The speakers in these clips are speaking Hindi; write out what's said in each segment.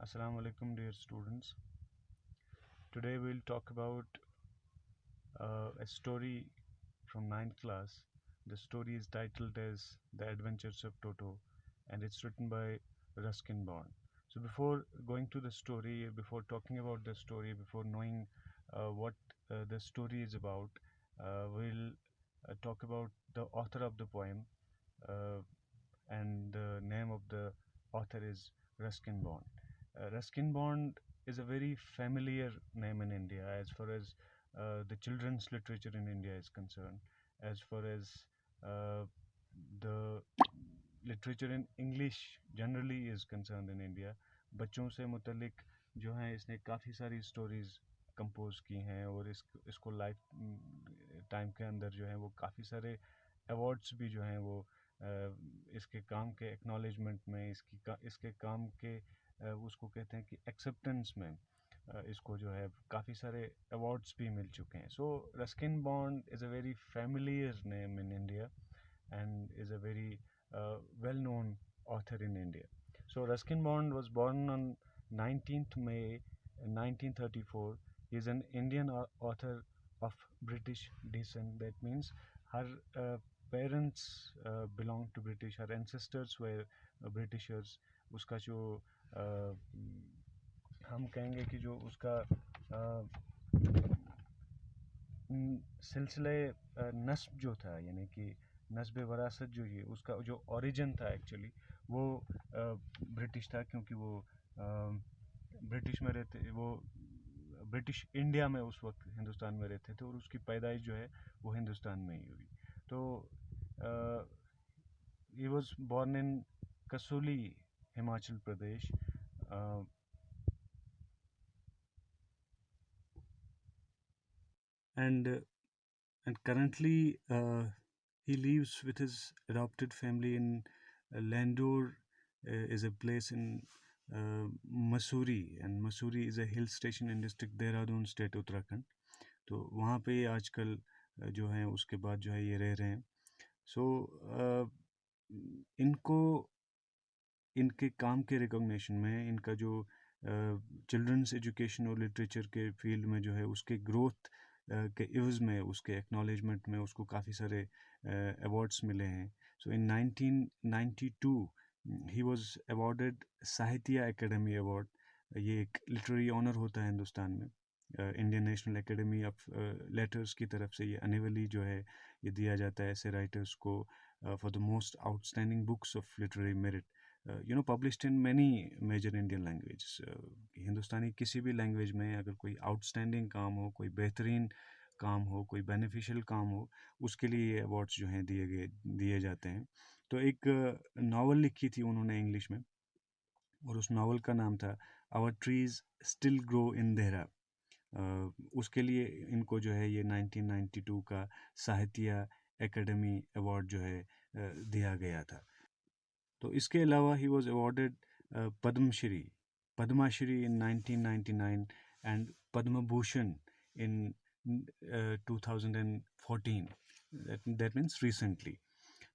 Assalamu alaikum, dear students. Today we'll talk about a story from 9th class. The story is titled as The Adventures of Toto, and it's written by Ruskin Bond. So before going to the story, before talking about the story, before knowing what the story is about, we'll talk about the author of the poem, uh, and the name of the author is Ruskin Bond. Ruskin Bond is a very familiar name in India as far as the children's literature in India is concerned, as far as uh, the literature in English generally is concerned in India. बच्चों से मुतलिक जो हैं इसने काफ़ी सारी स्टोरीज़ कंपोज की हैं और इसको लाइफ टाइम के अंदर जो है वो काफ़ी सारे अवार्ड्स भी जो हैं वो इसके काम के एक्नॉलेजमेंट में इसके काम के उसको कहते हैं कि एक्सेप्टेंस में इसको जो है काफ़ी सारे अवार्ड्स भी मिल चुके हैं. So Ruskin Bond is a very familiar name in India and is a very well known author in India. So Ruskin Bond was born on 19th May 1934. He is an Indian author of British descent. That means her parents belonged to British, her ancestors were Britishers. उसका जो हम कहेंगे कि जो उसका सिलसिले नस्ब जो था यानी कि नस्ब वरासत जो ये उसका जो ओरिजिन था एक्चुअली वो ब्रिटिश था क्योंकि वो ब्रिटिश में रहते वो ब्रिटिश इंडिया में उस वक्त हिंदुस्तान में रहते थे और उसकी पैदाइश जो है वो हिंदुस्तान में ही हुई. तो he was born in Kasauli Himachal Pradesh. And currently he lives with his adopted family in Landor is a place in Mussoorie, and Mussoorie is a hill station in district Dehradun state Uttarakhand. तो वहाँ पे आजकल जो है उसके बाद जो है ये रह रहे हैं. सो इनको इनके काम के रिकॉग्निशन में इनका जो चिल्ड्रंस एजुकेशन और लिटरेचर के फील्ड में जो है उसके ग्रोथ के इवज़ में उसके एक्नॉलेजमेंट में उसको काफ़ी सारे अवार्ड्स मिले हैं. सो इन 1992 ही वाज अवॉर्डेड साहित्य एकेडमी अवार्ड. ये एक लिटरेरी ऑनर होता है हिंदुस्तान में. Indian national academy of letters की तरफ से ये एनुअली जो है ये दिया जाता है ऐसे राइटर्स को for the most outstanding books of literary merit published in many major Indian languages. हिंदुस्तानी किसी भी लैंग्वेज में अगर कोई आउटस्टैंडिंग काम हो, कोई बेहतरीन काम हो, कोई बेनिफिशियल काम हो, उसके लिए ये अवार्ड्स जो हैं दिए जाते हैं. तो एक नावल लिखी थी उन्होंने इंग्लिश में और उस नावल का नाम था our trees still grow in Dehra. उसके लिए इनको जो है ये 1992 का साहित्य एकेडमी अवार्ड जो है दिया गया था. तो इसके अलावा he was awarded Padma Shri in 1999 and Padma Bhushan in 2014. That means recently.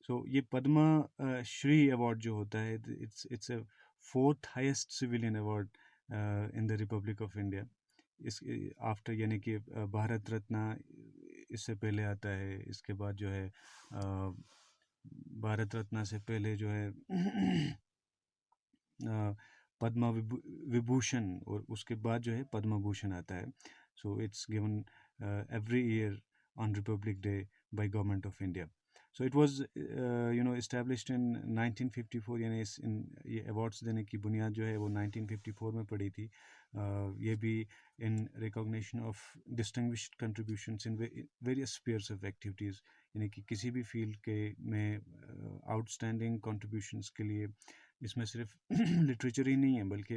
So ये पद्म श्री अवार्ड जो होता है it's a fourth highest civilian award in the republic of India. इस आफ्टर यानी कि भारत रत्न इससे पहले आता है. इसके बाद जो है भारत रत्न से पहले जो है पद्म विभूषण और उसके बाद जो है पद्म भूषण आता है. So it's given every year on Republic day by government of India. So it was established in 1954. यानी ये अवार्ड्स देने की बुनियाद जो है वो 1954 में पड़ी थी. ये भी in recognition of distinguished contributions in various spheres of activities. यानी कि किसी भी फील्ड के में आउटस्टैंडिंग कंट्रीब्यूशंस के लिए इसमें सिर्फ लिटरेचर ही नहीं है बल्कि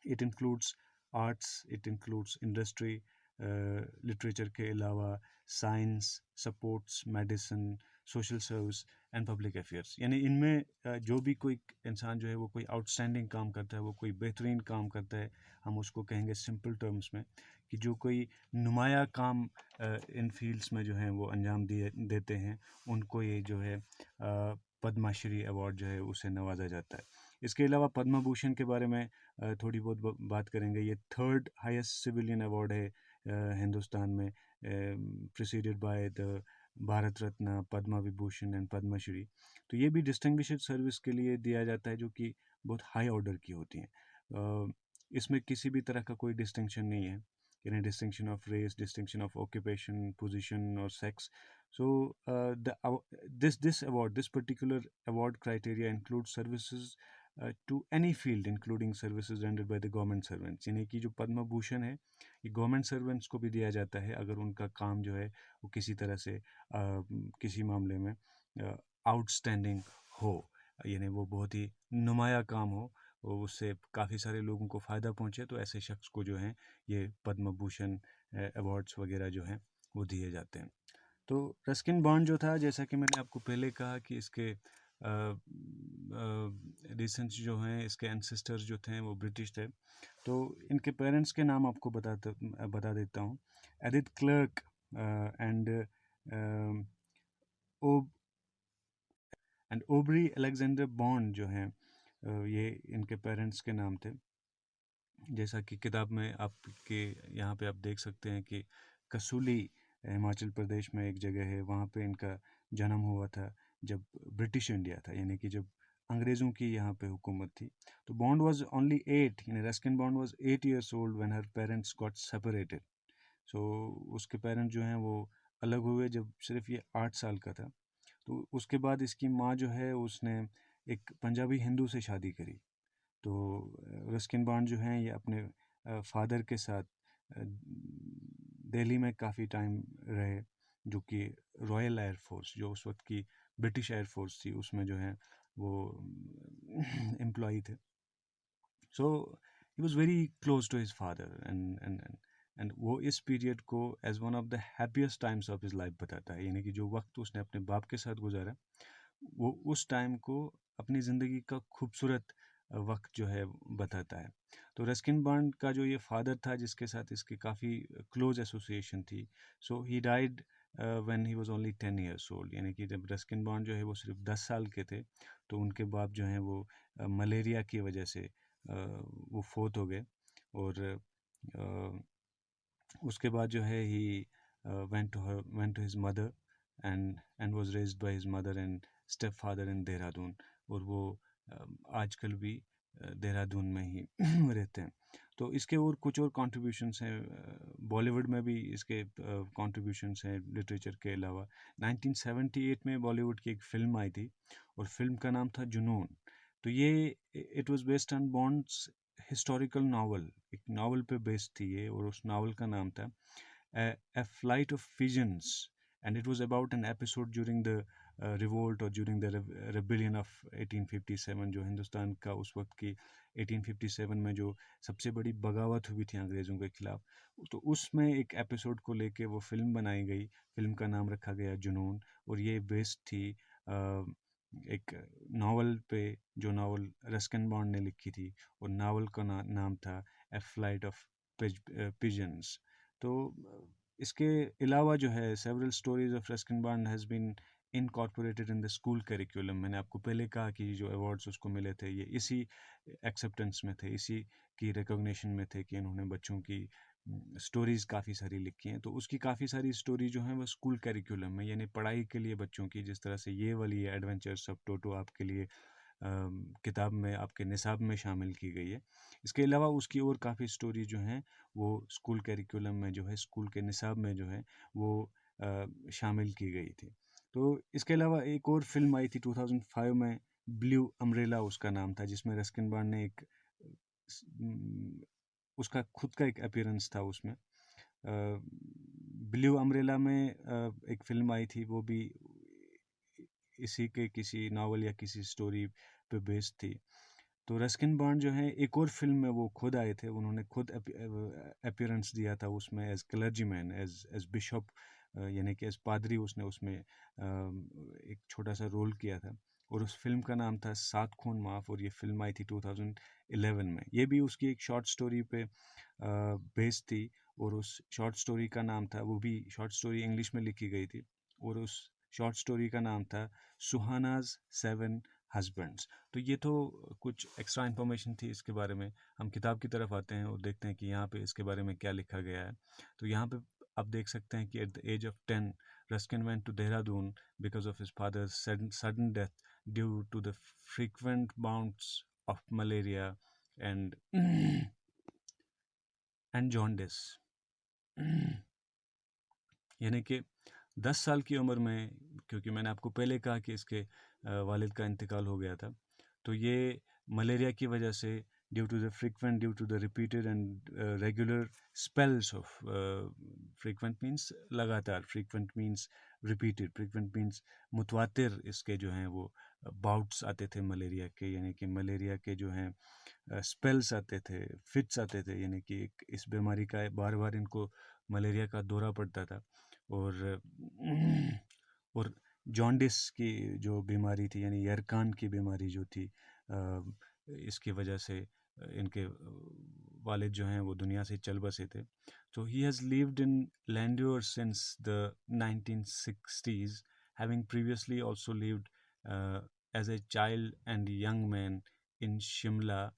it includes arts, it includes industry, literature के अलावा science, sports, medicine, social service and public affairs. यानी इनमें जो भी कोई इंसान जो है वो कोई आउटस्टैंडिंग काम करता है, वो कोई बेहतरीन काम करता है, हम उसको कहेंगे सिंपल टर्म्स में कि जो कोई नुमाया काम इन फील्ड्स में जो है वो अंजाम देते हैं, उनको ये जो है पद्मश्री अवार्ड जो है उसे नवाजा जाता है. इसके अलावा पद्म भूषण के बारे में थोड़ी बहुत बात करेंगे। ये थर्ड हाईएस्ट सिविलियन अवार्ड है हिंदुस्तान में, preceded by the Bharat Ratna, Padma Vibhushan and Padma Shri. तो ये भी डिस्टिंग्विश्ड सर्विस के लिए दिया जाता है, जो कि बहुत हाई ऑर्डर की होती हैं। इसमें किसी भी तरह का कोई डिस्टिंक्शन नहीं है, यानी distinction of race, distinction of occupation, position और sex. So this award, this particular award criteria includes services to any field, including services rendered by the government servants। यानी कि जो पद्म भूषण है ये गवर्नमेंट सर्वेंट्स को भी दिया जाता है अगर उनका काम जो है वो किसी तरह से किसी मामले में आउटस्टैंडिंग हो, यानी वो बहुत ही नुमाया काम हो और उससे काफ़ी सारे लोगों को फ़ायदा पहुँचे, तो ऐसे शख्स को जो है ये पद्म भूषण अवार्ड्स वगैरह जो हैं वो दिए जाते हैं। तो रस्किन बॉन्ड जो था, जैसा कि मैंने आपको पहले कहा कि इसके रिसेंट्स जो हैं, इसके एंसेस्टर्स जो थे वो ब्रिटिश थे। तो इनके पेरेंट्स के नाम आपको बता देता हूँ। Edith clerk and ovary Alexander bond जो हैं, ये इनके पेरेंट्स के नाम थे। जैसा कि किताब में आपके यहाँ पे आप देख सकते हैं कि कसुली हिमाचल प्रदेश में एक जगह है, वहाँ पे इनका जन्म हुआ था जब ब्रिटिश इंडिया था, यानी कि जब अंग्रेज़ों की यहाँ पे हुकूमत थी। तो बॉन्ड वाज ओनली 8, यानी Ruskin Bond was 8 years old when her parents got separated. So उसके पेरेंट्स जो हैं वो अलग हुए जब सिर्फ ये 8 साल का था। तो उसके बाद इसकी माँ जो है उसने एक पंजाबी हिंदू से शादी करी। तो रस्किन बॉन्ड जो हैं ये अपने फादर के साथ दिल्ली में काफ़ी टाइम रहे, जो कि रॉयल एयर फोर्स, जो उस वक्त की ब्रिटिश एयर फोर्स थी, उसमें जो है वो एम्प्लॉई थे। So he was very close to his father and वो इस पीरियड को as one of the happiest times of his life बताता है, यानी कि जो वक्त उसने अपने बाप के साथ गुजारा वो उस टाइम को अपनी ज़िंदगी का खूबसूरत वक्त जो है बताता है। तो रस्किन बॉन्ड का जो ये फादर था जिसके साथ इसकी काफ़ी क्लोज एसोसिएशन थी, so he died when he was only 10 years old। यानी कि जब रस्किन बॉन्ड जो है वो सिर्फ 10 साल के थे तो उनके बाप जो हैं वो मलेरिया की वजह से वो फोत हो गए। और उसके बाद जो है ही went to his mother and was raised by his mother and stepfather in Dehradun. और वो आजकल भी देहरादून में ही रहते हैं। तो इसके और कुछ और कॉन्ट्रीब्यूशंस हैं, बॉलीवुड में भी इसके कॉन्ट्रीब्यूशंस हैं लिटरेचर के अलावा। 1978 में बॉलीवुड की एक फ़िल्म आई थी और फिल्म का नाम था जुनून। तो ये it was based on bonds historical novel, एक नावल पे बेस्ड थी ये, और उस नावल का नाम था A Flight of Pigeons, and it was about an episode during the revolt or during the rebellion of 1857, जो हिंदुस्तान का उस वक्त की 1857 में जो सबसे बड़ी बगावत हुई थी अंग्रेज़ों के खिलाफ। तो उसमें एक एपिसोड को लेके वो फिल्म बनाई गई, फिल्म का नाम रखा गया जुनून। और ये बेस्ड थी एक नावल पे, जो नावल रस्किन बॉन्ड ने लिखी थी, और नावल का नाम था ए फ्लाइट ऑफ पिजन्स। तो इसके अलावा जो है several stories of Ruskin Bond has been incorporated in the school curriculum. मैंने आपको पहले कहा कि जो अवार्ड्स उसको मिले थे ये इसी एक्सेप्टेंस में थे, इसी की रिकॉग्निशन में थे कि इन्होंने बच्चों की स्टोरीज़ काफ़ी सारी लिखी हैं। तो उसकी काफ़ी सारी स्टोरी जो हैं वो स्कूल करिकुलम में, यानी पढ़ाई के लिए बच्चों की, जिस तरह से ये वाली एडवेंचर्स ऑफ टोटो आपके लिए किताब में आपके निसाब में शामिल की गई है। इसके अलावा उसकी और काफ़ी स्टोरी जो हैं वो स्कूल करिकुलम में जो है, स्कूल के निसाब में जो है वो शामिल की गई थी। तो इसके अलावा एक और फिल्म आई थी 2005 में, ब्लू अम्ब्रेला उसका नाम था, जिसमें रस्किन बॉन्ड ने एक उसका खुद का एक अपीयरेंस था उसमें। ब्लू अम्ब्रेला में एक फ़िल्म आई थी, वो भी इसी के किसी नावल या किसी स्टोरी पे बेस्ड थी। तो रस्किन बॉन्ड जो है एक और फिल्म में वो खुद आए थे, उन्होंने खुद अपीयरेंस दिया था उसमें एज क्लर्जीमैन, एज बिशप, यानी कि एज पादरी उसने उसमें एक छोटा सा रोल किया था। और उस फिल्म का नाम था सात खून माफ़, और ये फिल्म आई थी 2011 में। ये भी उसकी एक शॉर्ट स्टोरी पे बेस्ड थी, और उस शॉर्ट स्टोरी का नाम था, वो भी शॉर्ट स्टोरी इंग्लिश में लिखी गई थी, और उस शॉर्ट स्टोरी का नाम था सुहानाज 7 हस्बैंड्स। तो ये तो कुछ एक्स्ट्रा इन्फॉर्मेशन थी इसके बारे में। हम किताब की तरफ आते हैं और देखते हैं कि यहाँ पे इसके बारे में क्या लिखा गया है। तो यहाँ पे आप देख सकते हैं कि at the age of 10 Ruskin went to Dehradun because of his father's sudden death due to the frequent bounds of malaria and jaundice. यानी कि 10 साल की उम्र में, क्योंकि मैंने आपको पहले कहा कि इसके वालिद का इंतकाल हो गया था, तो ये मलेरिया की वजह से due to the repeated and regular spells of frequent means लगातार, frequent means repeated, frequent means मुतवातिर इसके जो हैं वो बाउट्स आते थे मलेरिया के, यानी कि मलेरिया के जो हैं स्पेल्स आते थे, फिट्स आते थे, यानी कि इस बीमारी का बार बार इनको मलेरिया का दौरा पड़ता था। और जॉन्डिस की जो बीमारी थी, यानी यरकान की बीमारी जो थी, इसकी वजह से इनके वालिद जो हैं वो दुनिया से चल बसे थे। तो he has lived in Landour since the 1960s, having previously also lived as a child and young man in Shimla,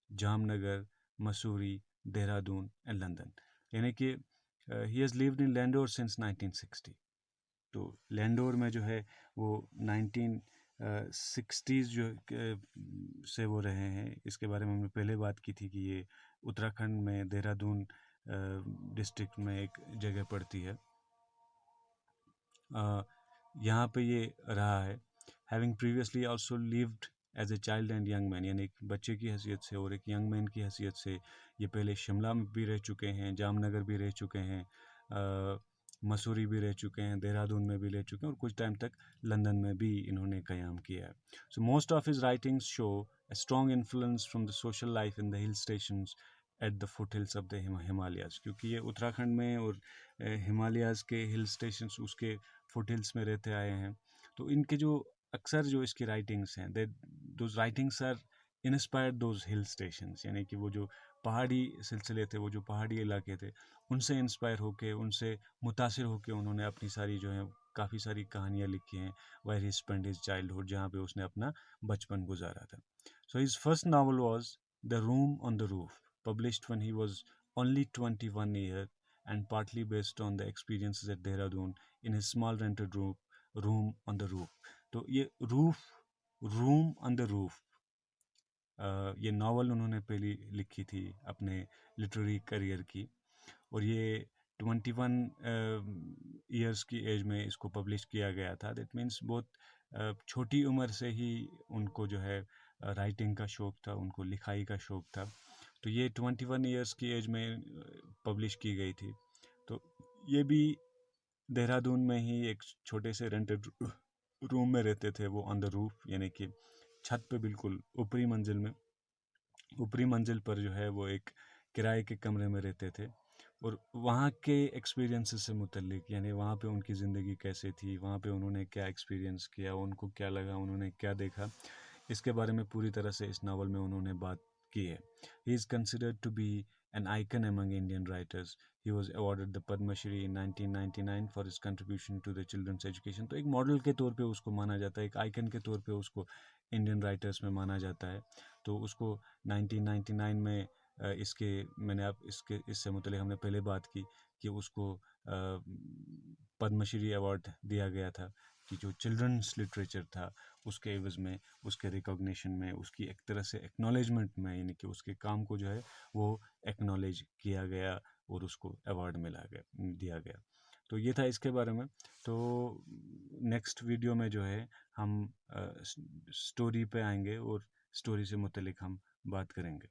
Jamnagar, Mussoorie, Dehradun and London. यानी कि he has lived in Landour since 1960। तो लैंडोर में जो है वो 1960s जो से वो रहे हैं। इसके बारे में हमने पहले बात की थी कि ये उत्तराखंड में देहरादून डिस्ट्रिक्ट में एक जगह पड़ती है। यहाँ पे ये रहा है। Having previously also lived as a child and young man, यानी एक बच्चे की हैसियत से और एक यंग मैन की हैसियत से ये पहले शिमला में भी रह चुके हैं, जामनगर भी रह चुके हैं, मसूरी भी रह चुके हैं, देहरादून में भी रह चुके हैं और कुछ टाइम तक लंदन में भी इन्होंने क़याम किया है। So most of his writings show a strong influence from the social life in the hill stations at the foothills of the Himalayas, क्योंकि ये उत्तराखंड में और हिमालयाज़ के हिल स्टेशंस उसके फुटहिल्स में रहते आए हैं। तो इनके जो अक्सर जो इसकी राइटिंग्स हैं, those writings are inspired those hill stations, यानी कि वो जो पहाड़ी सिलसिले थे, वो जो पहाड़ी इलाके थे, उनसे इंस्पायर होके, उनसे मुतासिर होके उन्होंने अपनी सारी जो है काफ़ी सारी कहानियाँ लिखी हैं, where he spend his childhood, जहाँ पे उसने अपना बचपन गुजारा था। So his first novel was The Room on the Roof, published when he was only 21 years and partly based on the experiences at Dehradun in his small rented room on the roof. तो ये रूम ऑन द रूफ, ये नावल उन्होंने पहली लिखी थी अपने लिटरेरी करियर की, और ये 21 ईयर्स की एज में इसको पब्लिश किया गया था। दैट मीन्स बहुत छोटी उम्र से ही उनको जो है राइटिंग का शौक़ था, उनको लिखाई का शौक़ था। तो ये 21 ईयर्स की एज में पब्लिश की गई थी। तो ये भी देहरादून में ही एक छोटे से रेंटेड रूम में रहते थे वो, ऑन द रूफ, यानी कि छत पे बिल्कुल ऊपरी मंजिल पर जो है वो एक किराए के कमरे में रहते थे। और वहाँ के एक्सपीरियंसेस से मुतल्लिक, यानी वहाँ पे उनकी ज़िंदगी कैसे थी, वहाँ पे उन्होंने क्या एक्सपीरियंस किया, उनको क्या लगा, उन्होंने क्या देखा, इसके बारे में पूरी तरह से इस नावल में उन्होंने बात की है। He is considered to be an icon among Indian writers. He was awarded the Padma Shri in 1999 for his contribution to the children's education. तो एक मॉडल के तौर पे उसको माना जाता है, एक आइकन के तौर पे उसको इंडियन राइटर्स में माना जाता है। तो उसको 1999 में इसके इससे मुतल्लिक़ हमने पहले बात की कि उसको पद्मश्री अवार्ड दिया गया था, कि जो चिल्ड्रंस लिटरेचर था उसके एवज़ में, उसके रिकॉग्निशन में, उसकी एक तरह से एक्नॉलेजमेंट में, यानी कि उसके काम को जो है वो एक्नॉलेज किया गया और उसको अवार्ड दिया गया। तो ये था इसके बारे में। तो नेक्स्ट वीडियो में जो है हम स्टोरी पे आएंगे और स्टोरी से मुतल्लिक़ हम बात करेंगे।